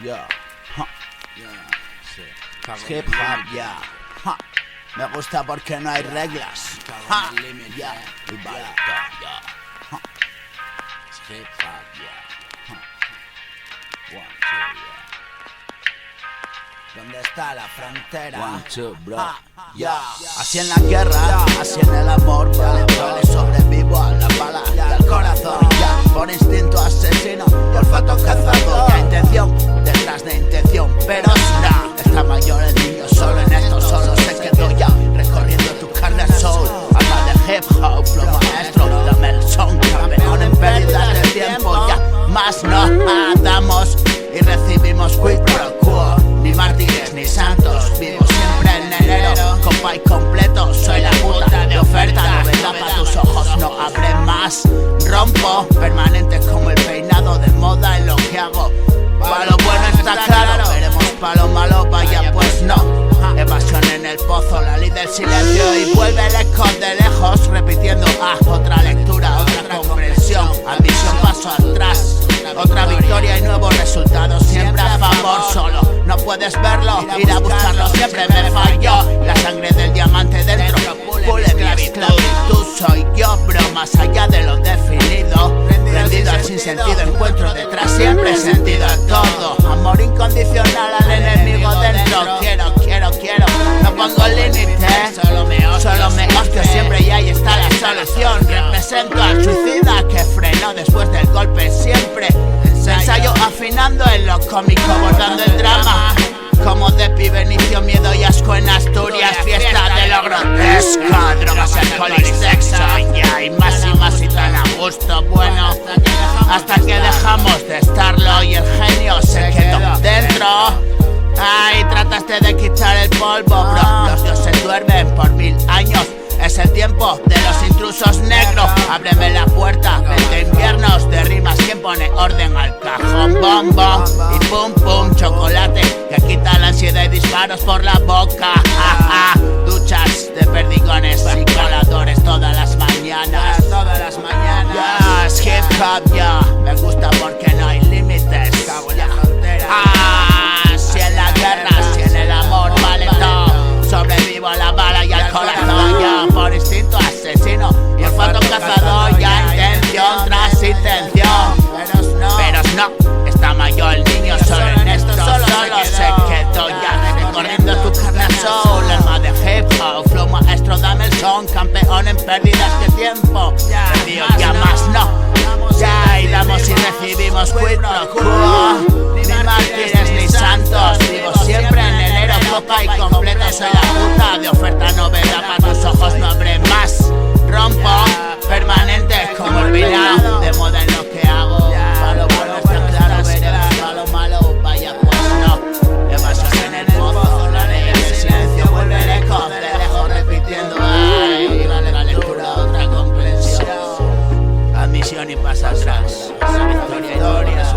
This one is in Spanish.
Yeah, huh. Hip hop, yeah. Huh. Me gusta porque no hay reglas. Ha. Yeah. Y vale, yeah. Huh. Hip hop, yeah. Huh. One, two, yeah. ¿Dónde está la frontera? One, two, bro. Yeah. Así en la guerra, así en el amor, vale, vale. Sobrevivo a la bala y al corazón, ya. Por instinto asesino, por olfato cazador. Ya intención detrás de intención, pero no. Está mayor el niño solo en esto, solo se quedó ya recorriendo tu carne al sol. Habla de hip hop, flow maestro, dame el son, campeón en pérdidas de tiempo. Ya más no damos y recibimos quid pro quo. Ni mártires ni santos, vivo siempre en enero, copa y completo. Soy la puta de oferta, novedad para tus ojos, no abre más. Rompo, permanente como el peinado de moda en lo que hago. Pa' lo bueno está claro, veremos pa' lo malo, vaya pues no. Evasión en el pozo, la ley del silencio y vuelve el eco de lejos, repitiendo otra lectura, otra comprensión, ambición, paso atrás. Otra victoria y nuevos resultados, siempre a favor, solo no puedes verlo, ir a buscarlo siempre me falló. La sangre del diamante dentro, pule mi esclavitud, soy yo, bro, más allá de lo definido. Rendido al sinsentido, encuentro detrás siempre sentido a todo. Amor incondicional al enemigo dentro, quiero, no pongo límites, solo me hostio siempre y ahí está la solución. Represento al suicida que frenó después del golpe siempre. Ensayo afinando en lo cómico, bordando el drama. Como de pibe inicio miedo y asco en Asturias, fiesta de lo grotesco, drogas, alcohol y sexo, ya y más y tan a gusto, bueno, hasta que dejamos de estarlo y el genio se quedó dentro. Ay, trataste de quitar el polvo, bro, los dioses duermen por 1000 años. Es el tiempo de los intrusos negros. Ábreme la puerta, 20 inviernos de rimas. ¿Quién pone orden al cajón? Bombo y pum pum, chocolate que quita la ansiedad y disparos por la boca. Duchas de perdigones y coladores todas las mañanas. Yes, hip hop, ya. Me gusta porque no hay límites. Cago en la frontera. Si en la guerra, si en el amor, vale todo. Sobrevivo a la bala y al corazón, ya. Por instinto asesino y olfato cazador, ya. Intención tras intención, pero no, está mayor el niño solo en esto, solo se quedó ya recorriendo tu carne al sol. Alma de hip hop, flow maestro, dame el son, campeón en pérdidas de tiempo. Perdido ya más no, ya y damos y recibimos quid pro quo. Ni mártires ni santos, vivo siempre en enero, copa y completo. Soy la puta de oferta, novedad para tus ojos, no abre más. Rompo, permanente como el vinagre, de moda en lo que hago. Pa' lo bueno está claro, veremos pa' lo malo, vaya pues no. Evasión en el pozo, la ley del silencio, vuelve el eco de lejos repitiendo. Ay, vale la lectura, otra comprensión. Admisión y pasa atrás, victoria y gloria.